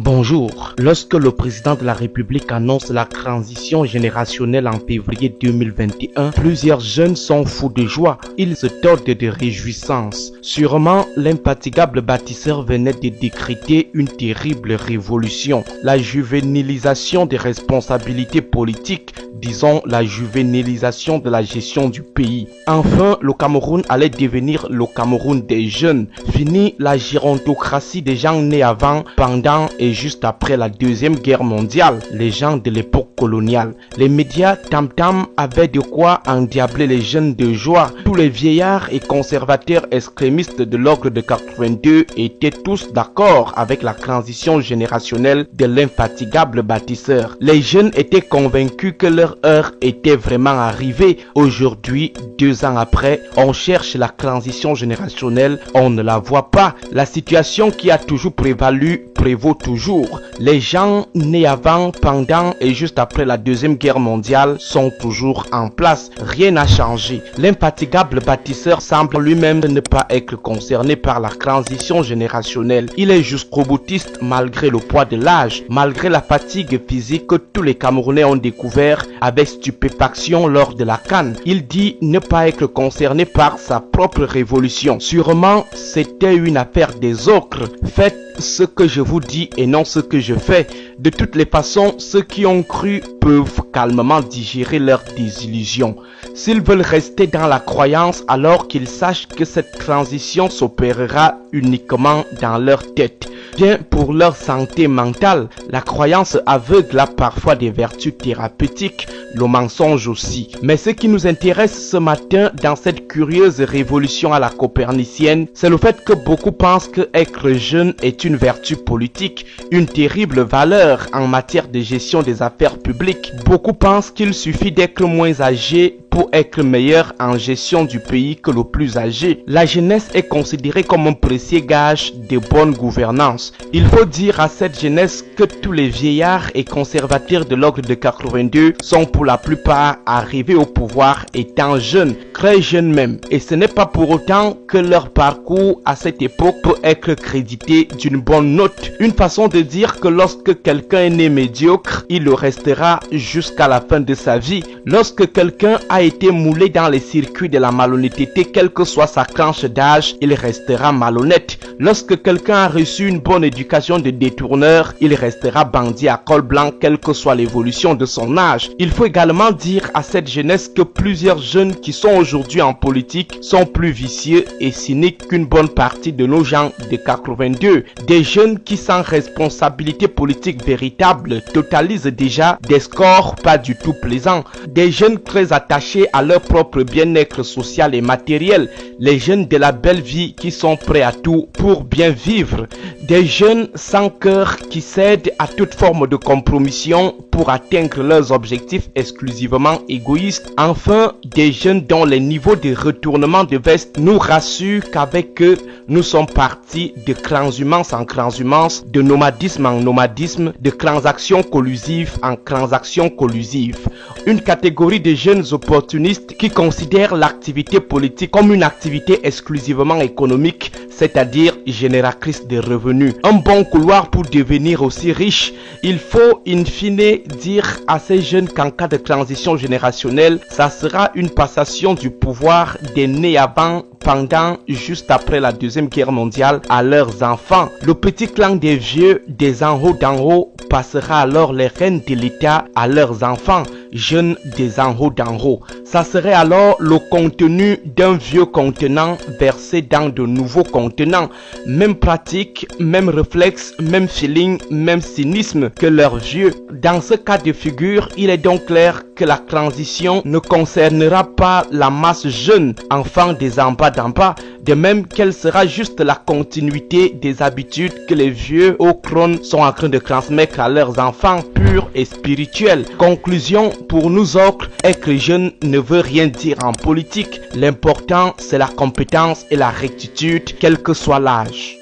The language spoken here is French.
Bonjour. Lorsque le président de la République annonce la transition générationnelle en février 2021, plusieurs jeunes sont fous de joie. Ils se tordent de réjouissance. Sûrement, l'impatigable bâtisseur venait de décréter une terrible révolution. La juvénilisation des responsabilités politiques, disons la juvénilisation de la gestion du pays. Enfin, le Cameroun allait devenir le Cameroun des jeunes. Fini la gérontocratie des gens nés avant, pendant et juste après la Deuxième Guerre mondiale, les gens de l'époque coloniale. Les médias tam-tam avaient de quoi endiabler les jeunes de joie. Tous les vieillards et conservateurs extrémistes de l'ordre de 82 étaient tous d'accord avec la transition générationnelle de l'infatigable bâtisseur. Les jeunes étaient convaincus que leur heure était vraiment arrivée. Aujourd'hui, 2 ans après, on cherche la transition générationnelle, on ne la voit pas. La situation qui a toujours prévalu prévaut toujours. Les gens nés avant, pendant et juste après la Deuxième Guerre mondiale sont toujours en place. Rien n'a changé. L'infatigable bâtisseur semble lui-même ne pas être concerné par la transition générationnelle. Il est jusqu'au boutiste malgré le poids de l'âge, malgré la fatigue physique que tous les Camerounais ont découvert avec stupéfaction lors de la CAN. Il dit ne pas être concerné par sa propre révolution. Sûrement, c'était une affaire des autres. Faites ce que je vous dis et non ce que je fais. De toutes les façons, ceux qui ont cru peuvent calmement digérer leur désillusion. S'ils veulent rester dans la croyance, alors qu'ils sachent que cette transition s'opérera uniquement dans leur tête. Bien pour leur santé mentale, la croyance aveugle a parfois des vertus thérapeutiques, le mensonge aussi. Mais ce qui nous intéresse ce matin dans cette curieuse révolution à la copernicienne, c'est le fait que beaucoup pensent que être jeune est une vertu politique, une terrible valeur en matière de gestion des affaires publiques. Beaucoup pensent qu'il suffit d'être moins âgé pour être meilleur en gestion du pays que le plus âgé. La jeunesse est considérée comme un précieux gage de bonne gouvernance. Il faut dire à cette jeunesse que tous les vieillards et conservateurs de l'ordre de 82 sont pour la plupart arrivés au pouvoir étant jeunes, très jeunes même. Et ce n'est pas pour autant que leur parcours à cette époque peut être crédité d'une bonne note. Une façon de dire que lorsque quelqu'un est né médiocre, il le restera jusqu'à la fin de sa vie. Lorsque quelqu'un a été moulé dans les circuits de la malhonnêteté, quelle que soit sa tranche d'âge, il restera malhonnête. Lorsque quelqu'un a reçu une bonne éducation de détourneur, il restera bandit à col blanc, quelle que soit l'évolution de son âge. Il faut également dire à cette jeunesse que plusieurs jeunes qui sont aujourd'hui en politique sont plus vicieux et cyniques qu'une bonne partie de nos gens de 82. Des jeunes qui, sans responsabilité politique véritable, totalisent déjà des scores pas du tout plaisants. Des jeunes très attachés à leur propre bien-être social et matériel. Les jeunes de la belle vie qui sont prêts à tout pour bien vivre. Des jeunes sans cœur qui cèdent à toute forme de compromission pour atteindre leurs objectifs exclusivement égoïstes. Enfin, des jeunes dont les niveaux de retournement de veste nous rassurent qu'avec eux, nous sommes partis de transhumance en transhumance, de nomadisme en nomadisme, de transactions collusives en transactions collusives. Une catégorie de jeunes opportunistes qui considèrent l'activité politique comme une activité exclusivement économique, c'est-à-dire génératrice de revenus. Un bon couloir pour devenir aussi riche. Il faut in fine dire à ces jeunes qu'en cas de transition générationnelle, ça sera une passation du pouvoir des nés avant, pendant, juste après la Deuxième Guerre mondiale à leurs enfants. Le petit clan des vieux, des en haut d'en haut, passera alors les rênes de l'État à leurs enfants, jeunes des en haut d'en haut. Ça serait alors le contenu d'un vieux contenant versé dans de nouveaux contenants. Même pratique, même réflexe, même feeling, même cynisme que leurs vieux. Dans ce cas de figure, il est donc clair que la transition ne concernera pas la masse jeune, enfants des en bas d'en bas, de même qu'elle sera juste la continuité des habitudes que les vieux au crâne sont en train de transmettre à leurs enfants purs et spirituels. Conclusion, pour nous autres, être jeune ne veut rien dire en politique. L'important, c'est la compétence et la rectitude, quel que soit l'âge.